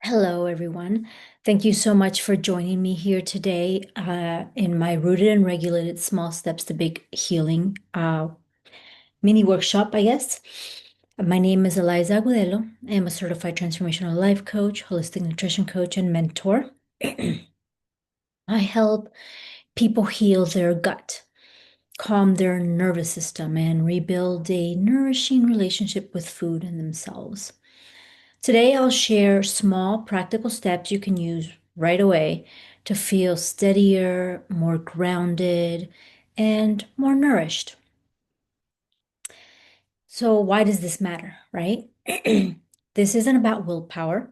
Hello, everyone. Thank you so much for joining me here today in my Rooted and Regulated Small Steps to Big Healing mini workshop, I guess. My name is Eliza Agudelo. I am a certified transformational life coach, holistic nutrition coach, and mentor. I help people heal their gut, calm their nervous system, and rebuild a nourishing relationship with food and themselves. Today, I'll share small practical steps you can use right away to feel steadier, more grounded, and more nourished. So, why does this matter, right? This isn't about willpower,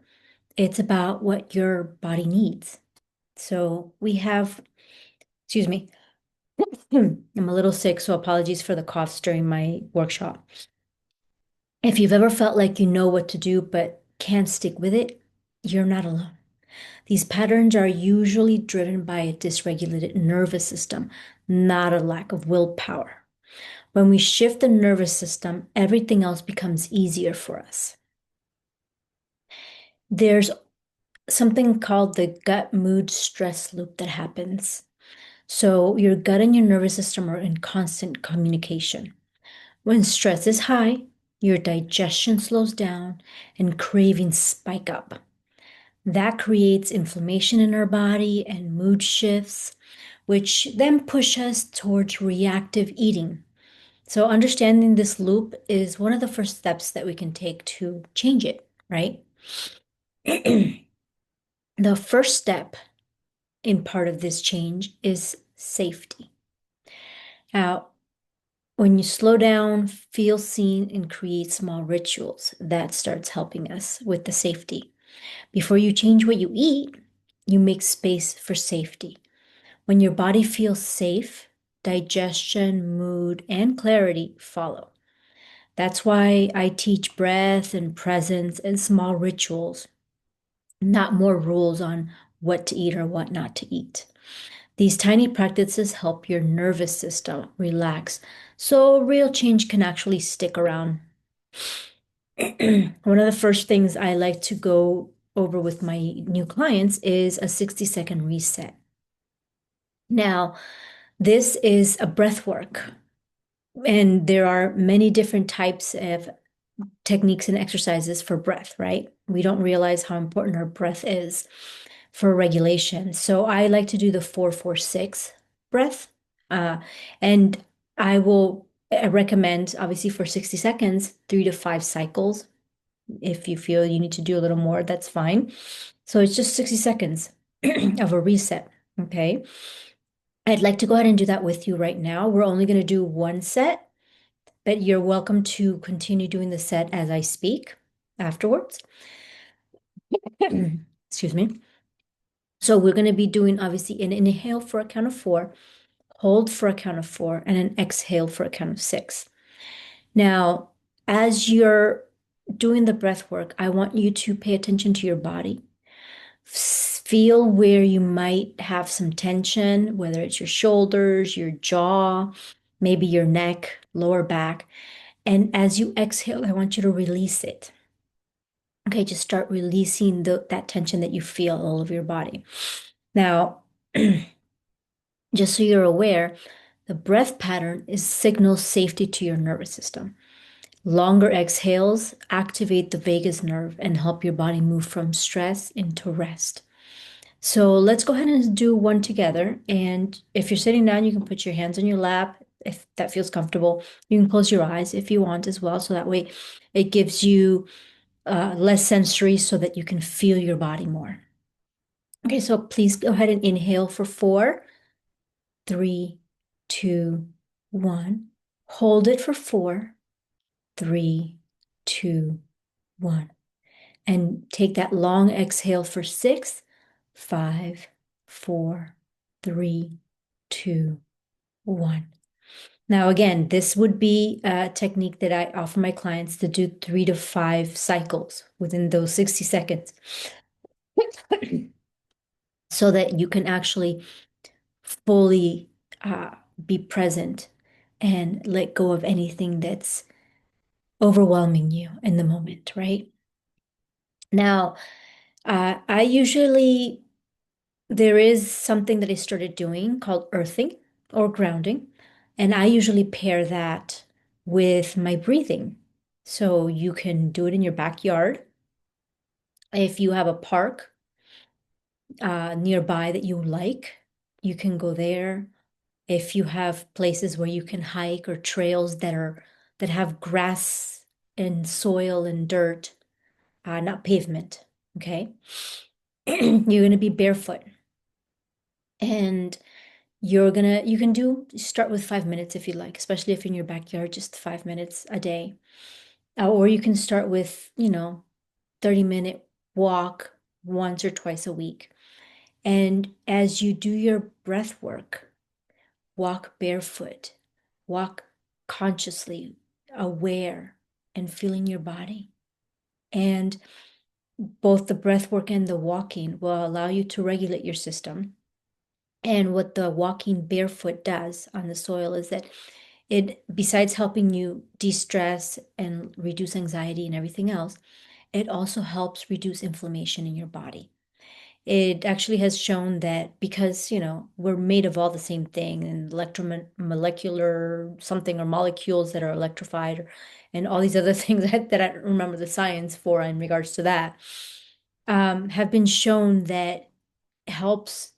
it's about what your body needs. So, we have, excuse me, I'm a little sick, so apologies for the coughs during my workshop. If you've ever felt like you know what to do but can't stick with it, you're not alone. These patterns are usually driven by a dysregulated nervous system, not a lack of willpower. When we shift the nervous system, everything else becomes easier for us. There's something called the gut mood stress loop that happens. So, your gut and your nervous system are in constant communication. When stress is high, your digestion slows down and cravings spike up. That creates inflammation in our body and mood shifts, which then push us towards reactive eating. So, understanding this loop is one of the first steps that we can take to change it, right? The first step in part of this change is safety. Now, when you slow down, feel seen, and create small rituals, that starts helping us with the safety. Before you change what you eat, you make space for safety. When your body feels safe, digestion, mood, and clarity follow. That's why I teach breath and presence and small rituals, not more rules on what to eat or what not to eat. These tiny practices help your nervous system relax so real change can actually stick around. One of the first things I like to go over with my new clients is a 60-second reset. Now, this is a breath work, and there are many different types of techniques and exercises for breath, right? We don't realize how important our breath is for regulation. So I like to do the 4-4-6 breath. And I recommend, obviously, for 60 seconds, 3 to 5 cycles. If you feel you need to do a little more, that's fine. So it's just 60 seconds of a reset. Okay. I'd like to go ahead and do that with you right now. We're only going to do one set, but you're welcome to continue doing the set as I speak afterwards. Excuse me. So we're going to be doing obviously an inhale for a count of 4, hold for a count of 4, and an exhale for a count of 6. Now, as you're doing the breath work, I want you to pay attention to your body. Feel where you might have some tension, whether it's your shoulders, your jaw, maybe your neck, lower back. And as you exhale, I want you to release it. Okay, just start releasing that tension that you feel all over your body. Now, just so you're aware, the breath pattern is signals safety to your nervous system. Longer exhales activate the vagus nerve and help your body move from stress into rest. So let's go ahead and do one together. And if you're sitting down, you can put your hands on your lap if that feels comfortable. You can close your eyes if you want as well. So that way it gives you less sensory so that you can feel your body more. Okay, so please go ahead and inhale for 4, 3, 2, 1. Hold it for 4, 3, 2, 1. And take that long exhale for 6, 5, 4, 3, 2, 1. Now, again, this would be a technique that I offer my clients to do 3 to 5 cycles within those 60 seconds so that you can actually fully be present and let go of anything that's overwhelming you in the moment, right? Now, I usually, there is something that I started doing called earthing or grounding, and I usually pair that with my breathing. So you can do it in your backyard. If you have a park nearby that you like, you can go there. If you have places where you can hike or trails that have grass and soil and dirt, not pavement, okay? You're gonna be barefoot and you can start with 5 minutes if you like, especially if you're in your backyard, just 5 minutes a day. Or you can start with, 30-minute walk once or twice a week. And as you do your breath work, walk barefoot, walk consciously, aware, and feeling your body. And both the breath work and the walking will allow you to regulate your system. And what the walking barefoot does on the soil is that it, besides helping you de-stress and reduce anxiety and everything else, it also helps reduce inflammation in your body. It actually has shown that because, we're made of all the same thing and electromolecular something or molecules that are electrified and all these other things that I don't remember the science for in regards to that, have been shown that helps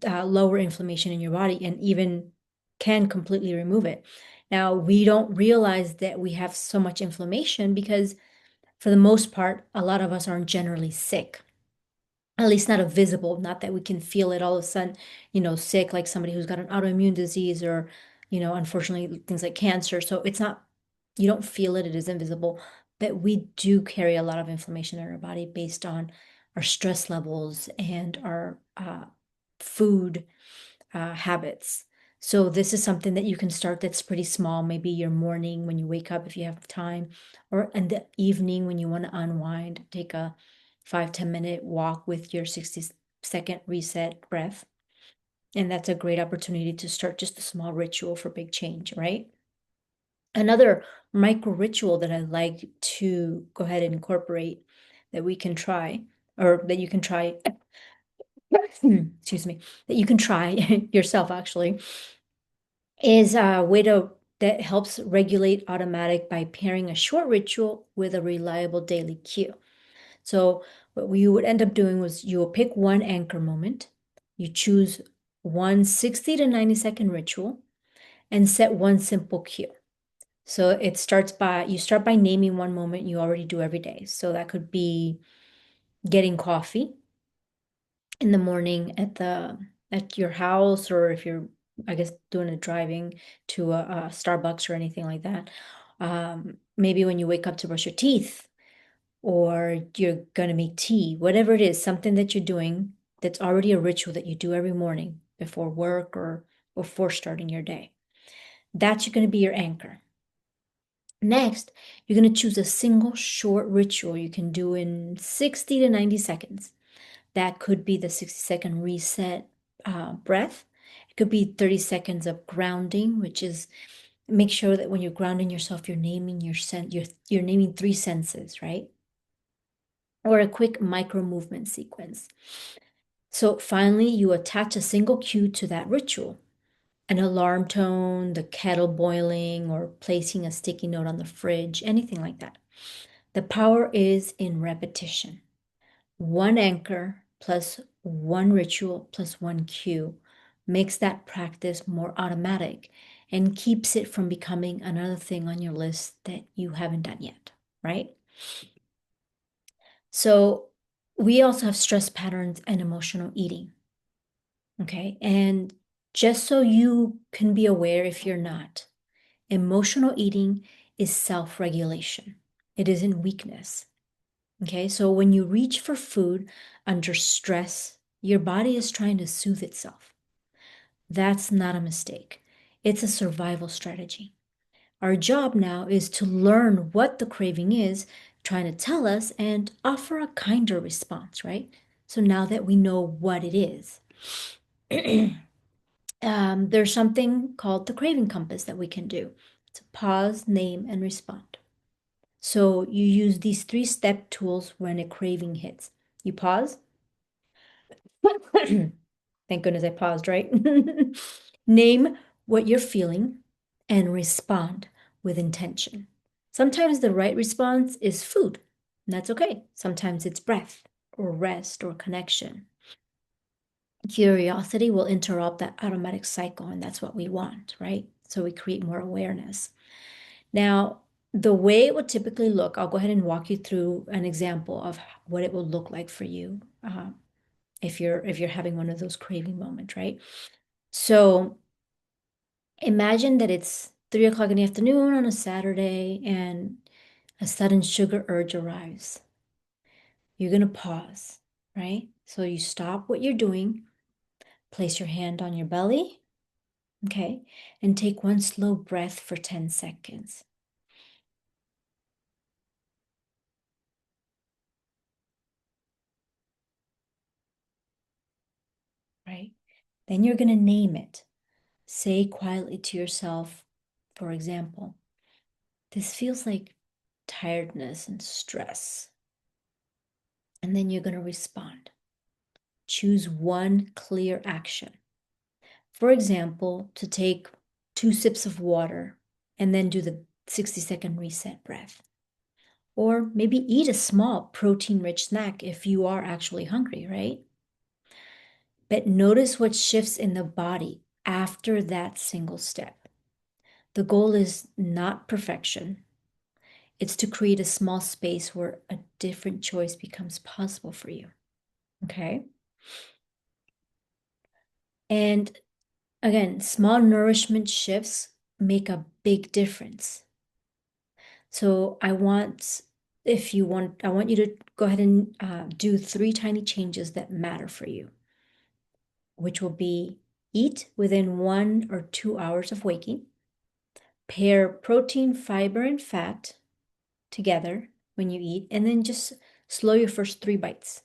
lower inflammation in your body and even can completely remove it. Now, we don't realize that we have so much inflammation because, for the most part, a lot of us aren't generally sick, at least not a visible, not that we can feel it all of a sudden, sick, like somebody who's got an autoimmune disease or, unfortunately, things like cancer. So it's not, you don't feel it, it is invisible, but we do carry a lot of inflammation in our body based on our stress levels and our food habits. So this is something that you can start that's pretty small, maybe your morning when you wake up if you have time, or in the evening when you want to unwind, take a 5-10 minute walk with your 60-second reset breath. And that's a great opportunity to start just a small ritual for big change, right? Another micro ritual that I like to go ahead and incorporate that we can try, or that you can try, excuse me, that you can try yourself actually, is a way that helps regulate automatic by pairing a short ritual with a reliable daily cue. So what you would end up doing was you will pick one anchor moment, you choose one 60 to 90-second ritual, and set one simple cue. So you start by naming one moment you already do every day. So that could be getting coffee in the morning at your house, or if you're, I guess, doing a driving to a Starbucks or anything like that. Maybe when you wake up to brush your teeth, or you're gonna make tea, whatever it is, something that you're doing that's already a ritual that you do every morning before work or before starting your day. That's gonna be your anchor. Next, you're gonna choose a single short ritual you can do in 60 to 90 seconds. That could be the 60-second reset breath. It could be 30 seconds of grounding, which is make sure that when you're grounding yourself, you're naming you're naming three senses, right? Or a quick micro movement sequence. So finally, you attach a single cue to that ritual, an alarm tone, the kettle boiling, or placing a sticky note on the fridge, anything like that. The power is in repetition. One anchor plus one ritual plus one cue makes that practice more automatic and keeps it from becoming another thing on your list that you haven't done yet, right? So we also have stress patterns and emotional eating, okay? And just so you can be aware if you're not, emotional eating is self-regulation. It isn't weakness. Okay, so when you reach for food under stress, your body is trying to soothe itself. That's not a mistake. It's a survival strategy. Our job now is to learn what the craving is trying to tell us and offer a kinder response, right? So now that we know what it is, there's something called the craving compass that we can do. It's a pause, name, and respond. So you use these three-step tools when a craving hits. You pause. Thank goodness I paused, right? Name what you're feeling and respond with intention. Sometimes the right response is food, and that's okay. Sometimes it's breath or rest or connection. Curiosity will interrupt that automatic cycle, and that's what we want, right? So we create more awareness. Now, the way it would typically look, I'll go ahead and walk you through an example of what it will look like for you if you're having one of those craving moments, right? So imagine that it's 3 o'clock in the afternoon on a Saturday and a sudden sugar urge arrives. You're gonna pause, right? So you stop what you're doing, place your hand on your belly, okay, and take one slow breath for 10 seconds, right? Then you're gonna name it. Say quietly to yourself, for example, this feels like tiredness and stress. And then you're going to respond. Choose one clear action. For example, to take 2 sips of water and then do the 60-second reset breath. Or maybe eat a small protein rich snack if you are actually hungry, right? But notice what shifts in the body after that single step. The goal is not perfection, it's to create a small space where a different choice becomes possible for you. Okay. And again, small nourishment shifts make a big difference. So I want you to go ahead and do 3 tiny changes that matter for you, which will be eat within 1 or 2 hours of waking, pair protein, fiber, and fat together when you eat, and then just slow your first 3 bites.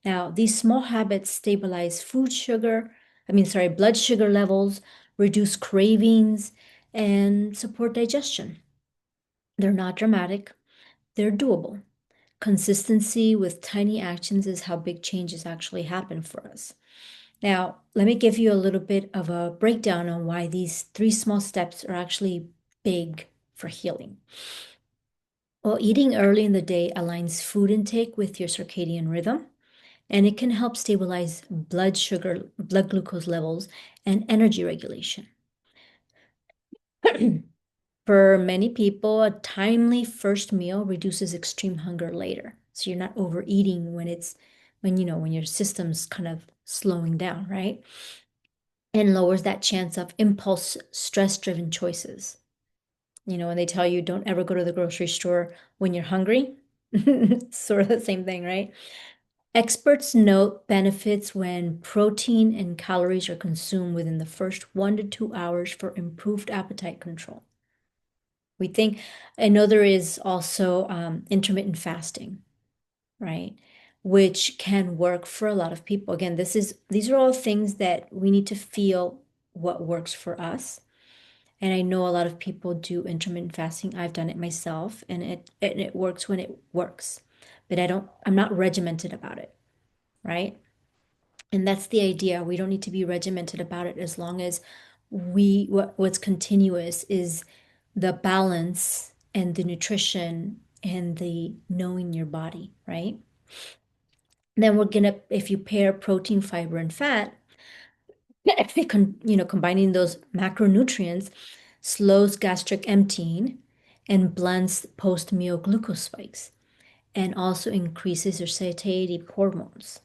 Now, these small habits stabilize blood sugar levels, reduce cravings, and support digestion. They're not dramatic, they're doable. Consistency with tiny actions is how big changes actually happen for us. Now, let me give you a little bit of a breakdown on why these 3 small steps are actually big for healing. Well, eating early in the day aligns food intake with your circadian rhythm, and it can help stabilize blood glucose levels, and energy regulation. For many people, a timely first meal reduces extreme hunger later. So you're not overeating when your system's kind of slowing down, right? And lowers that chance of impulse stress-driven choices. When they tell you don't ever go to the grocery store when you're hungry, sort of the same thing, right? Experts note benefits when protein and calories are consumed within the first 1 to 2 hours for improved appetite control. I know there is also intermittent fasting, right? Which can work for a lot of people. Again, these are all things that we need to feel what works for us. And I know a lot of people do intermittent fasting. I've done it myself, and it works when it works. But I'm not regimented about it, right? And that's the idea. We don't need to be regimented about it as long as what's continuous is the balance and the nutrition and the knowing your body, right? Then if you pair protein, fiber, and fat, combining those macronutrients slows gastric emptying and blunts post-meal glucose spikes and also increases your satiety hormones.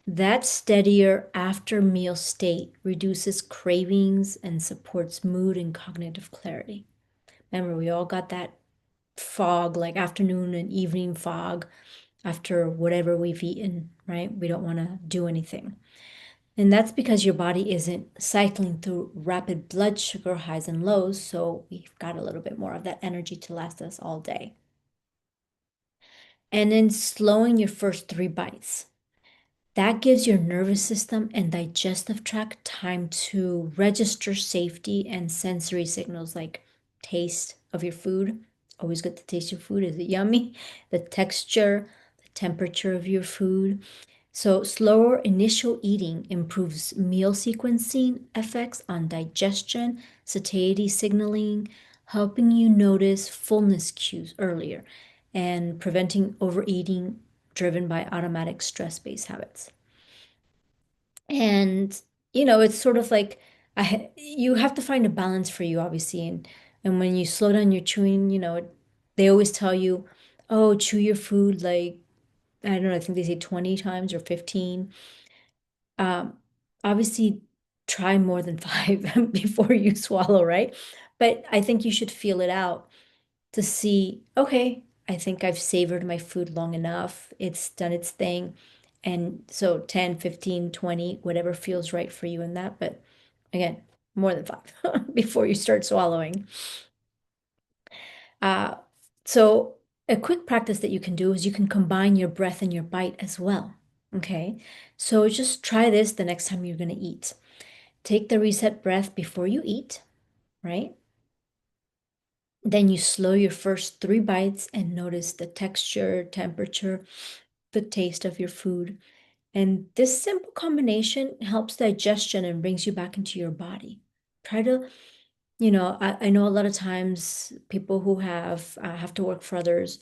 That steadier after meal state reduces cravings and supports mood and cognitive clarity. Remember, we all got that fog, like afternoon and evening fog after whatever we've eaten, right? We don't want to do anything. And that's because your body isn't cycling through rapid blood sugar highs and lows, so we've got a little bit more of that energy to last us all day. And then slowing your first 3 bites. That gives your nervous system and digestive tract time to register safety and sensory signals like taste of your food. Always good to taste your food. Is it yummy? The texture, the temperature of your food. So, slower initial eating improves meal sequencing effects on digestion, satiety signaling, helping you notice fullness cues earlier, and preventing overeating driven by automatic stress-based habits. And, it's sort of like you have to find a balance for you, obviously. And when you slow down your chewing, they always tell you, oh, chew your food like, I don't know, I think they say 20 times or 15. Um, Obviously, try more than five before you swallow, right? But I think you should feel it out to see, okay, I think I've savored my food long enough. It's done its thing. And so 10, 15, 20, whatever feels right for you in that. But again, more than five before you start swallowing. Uh, so a quick practice that you can do is you can combine your breath and your bite as well. Okay. So just try this the next time you're going to eat. Take the reset breath before you eat, right? Then you slow your first three bites and notice the texture, temperature, the taste of your food. And this simple combination helps digestion and brings you back into your body. Try to, I know a lot of times people who have to work for others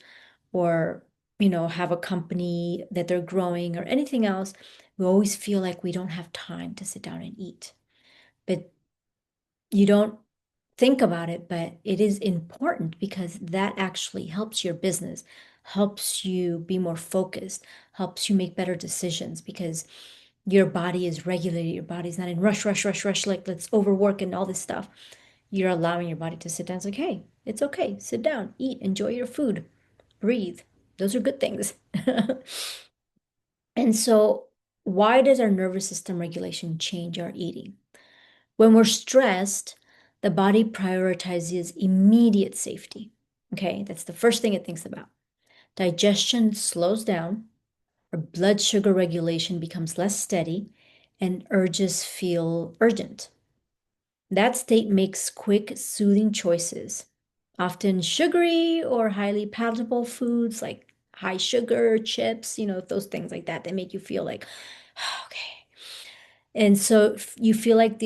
or, have a company that they're growing or anything else, we always feel like we don't have time to sit down and eat. But you don't think about it, but it is important because that actually helps your business, helps you be more focused, helps you make better decisions because your body is regulated. Your body's not in rush, rush, rush, rush, like let's overwork and all this stuff. You're allowing your body to sit down. It's like, hey, it's okay. Sit down, eat, enjoy your food, breathe. Those are good things. And so, why does our nervous system regulation change our eating? When we're stressed, the body prioritizes immediate safety. Okay, that's the first thing it thinks about. Digestion slows down, our blood sugar regulation becomes less steady, and urges feel urgent. That state makes quick, soothing choices, often sugary or highly palatable foods like high sugar, chips, those things like that. They make you feel like, okay. And so you feel like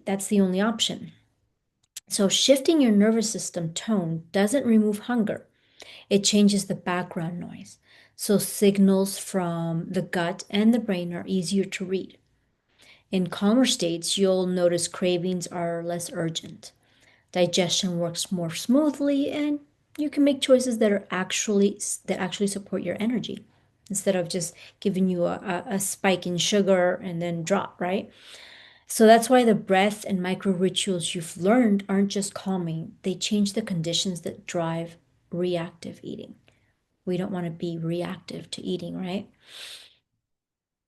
that's the only option. So shifting your nervous system tone doesn't remove hunger. It changes the background noise. So signals from the gut and the brain are easier to read. In calmer states, you'll notice cravings are less urgent. Digestion works more smoothly and you can make choices that actually support your energy instead of just giving you a spike in sugar and then drop, right? So that's why the breath and micro rituals you've learned aren't just calming, they change the conditions that drive reactive eating. We don't want to be reactive to eating, right?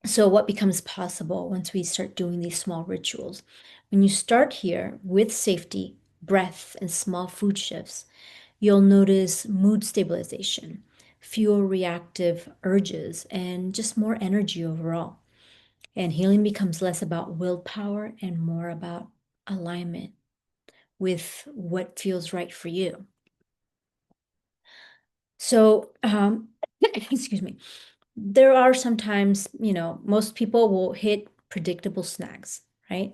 So, what becomes possible once we start doing these small rituals? When you start here with safety, breath, and small food shifts, you'll notice mood stabilization, fewer reactive urges, and just more energy overall. And healing becomes less about willpower and more about alignment with what feels right for you. So, excuse me, there are sometimes, most people will hit predictable snags, right?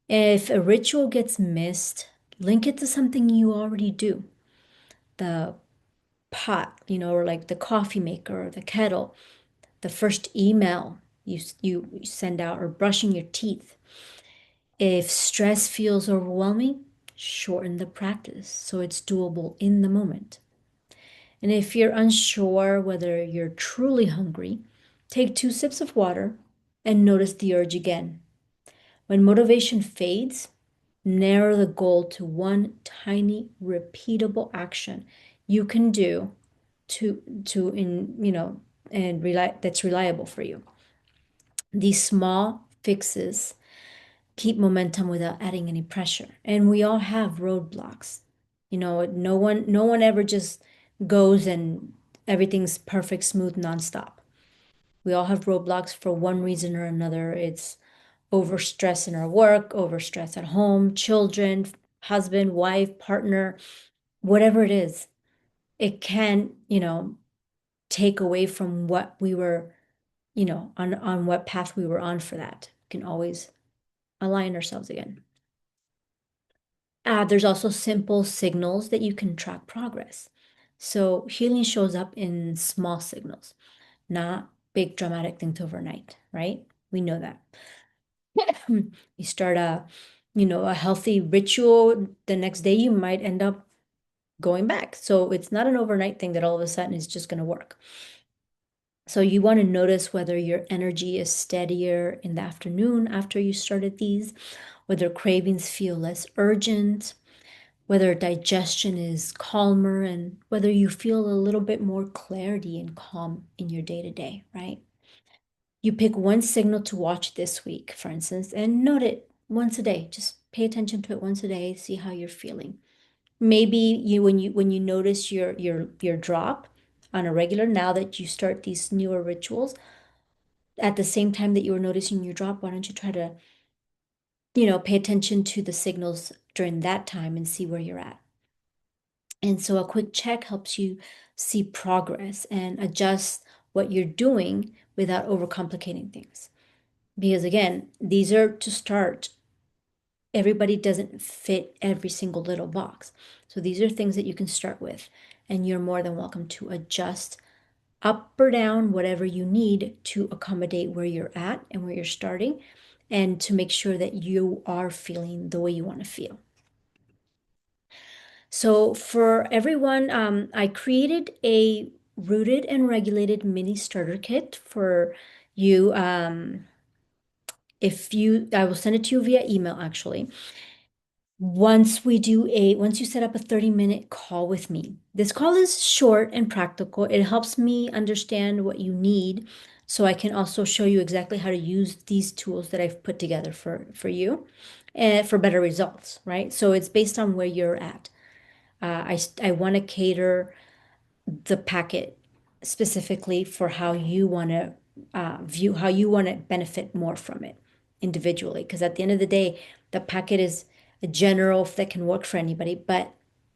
If a ritual gets missed, link it to something you already do. The pot, or like the coffee maker or the kettle, the first email you send out, or brushing your teeth. If stress feels overwhelming, shorten the practice so it's doable in the moment. And if you're unsure whether you're truly hungry, take 2 sips of water and notice the urge again. When motivation fades, narrow the goal to one tiny repeatable action you can do to in and that's reliable for you. These small fixes keep momentum without adding any pressure. And we all have roadblocks. No one ever just goes and everything's perfect, smooth, nonstop. We all have roadblocks for one reason or another. It's overstress in our work, overstress at home, children, husband, wife, partner, whatever it is. It can, take away from what we were, on what path we were on for that. We can always align ourselves again. There's also simple signals that you can track progress. So healing shows up in small signals, not big dramatic things overnight, right? We know that. You start a healthy ritual, the next day you might end up going back. So it's not an overnight thing that all of a sudden is just going to work. So you want to notice whether your energy is steadier in the afternoon after you started these, whether cravings feel less urgent, whether digestion is calmer, and whether you feel a little bit more clarity and calm in your day to day, right? You pick one signal to watch this week, for instance, and note it once a day. Just pay attention to it once a day, see how you're feeling. Maybe when you notice your drop on a regular, now that you start these newer rituals, at the same time that you were noticing your drop, why don't you try to, pay attention to the signals during that time and see where you're at. And so a quick check helps you see progress and adjust what you're doing without overcomplicating things. Because again, these are to start. Everybody doesn't fit every single little box. So these are things that you can start with, and you're more than welcome to adjust up or down whatever you need to accommodate where you're at and where you're starting, and to make sure that you are feeling the way you want to feel. So for everyone, I created a rooted and regulated mini starter kit for you. I will send it to you via email actually. Once you set up a 30-minute call with me. This call is short and practical. It helps me understand what you need so I can also show you exactly how to use these tools that I've put together for you and for better results, right? So it's based on where you're at. I want to cater the packet specifically for how you want to view, how you want to benefit more from it individually. Because at the end of the day, the packet is a general that can work for anybody. But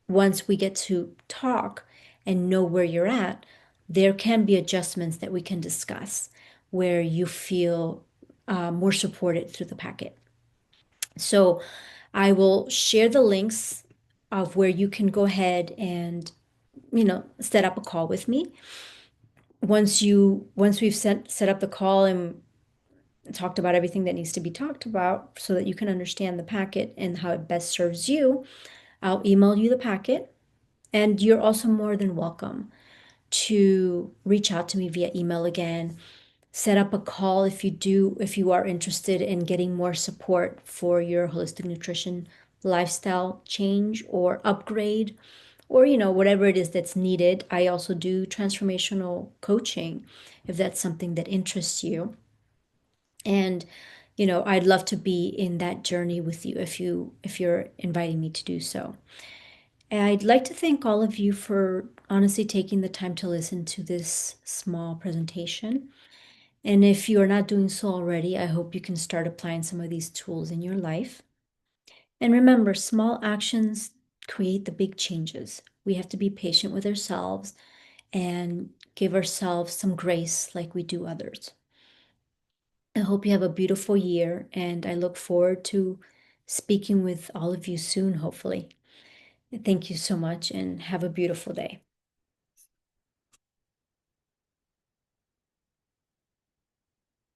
once we get to talk and know where you're at, there can be adjustments that we can discuss where you feel more supported through the packet. So I will share the links of where you can go ahead and set up a call with me. Once we've set up the call and talked about everything that needs to be talked about so that you can understand the packet and how it best serves you, I'll email you the packet. And you're also more than welcome to reach out to me via email again. Set up a call if you are interested in getting more support for your holistic nutrition lifestyle change or upgrade, or whatever it is that's needed. I also do transformational coaching if that's something that interests you. And I'd love to be in that journey with you if you're inviting me to do so. And I'd like to thank all of you for honestly taking the time to listen to this small presentation. And if you are not doing so already, I hope you can start applying some of these tools in your life. And remember, small actions create the big changes. We have to be patient with ourselves and give ourselves some grace like we do others. I hope you have a beautiful year, and I look forward to speaking with all of you soon, hopefully. Thank you so much, and have a beautiful day.